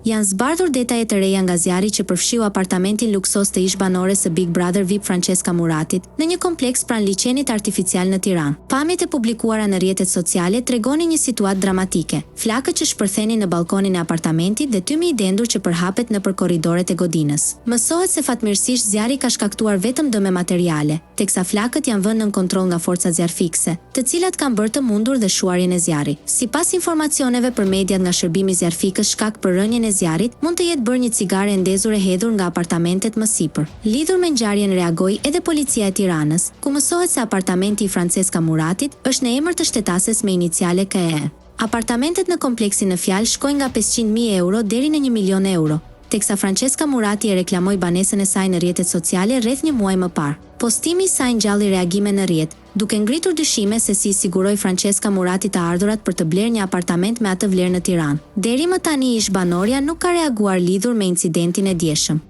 Janë zbardhur detajet e reja nga zjarri që përfshiu apartamentin luksos të ish-banores së Big Brother VIP Francesca Muratit në një kompleks pranë liçenit artificial në Tiranë. Pamjet e publikuara në rrjetet sociale tregonin një situatë dramatike. Flakët që shpërthenin në balkonin e apartamentit dhe tymi i dendur që përhapet nëpër korridoret e godinës. Mësohet se fatmirësisht zjarri ka shkaktuar vetëm dëme materiale, teksa flakët janë vënë nën kontroll nga forca zjarfikse, të cilat kanë bërë të mundur dhe shuarjen e zjarrit. Sipas informacioneve për mediat nga shërbimi zjarfikës, shkak për rënjen e zjarrit mund të jetë bërë një cigare e ndezur e hedhur nga apartamentet më sipër. Lidhur me ngjarjen reagoi edhe policia e Tiranës, ku mësohet se apartamenti i Francesca Muratit është në emër të shtetases me iniciale KE. Apartamentet në kompleksin në fjalë shkojnë nga 500.000 euro deri në 1 milion euro, teksa Francesca Murati e reklamoi banesën e saj në rrjetet sociale rreth një muaj më parë. Postimi i saj ngjalli reagime në rrjet, duke ngritur dyshime se si i siguroi Francesca Murati të ardhurat për të blerë një apartament me atë vlerë në Tiranë. Deri më tani ish-banorja nuk ka reaguar lidhur me incidentin e djeshëm.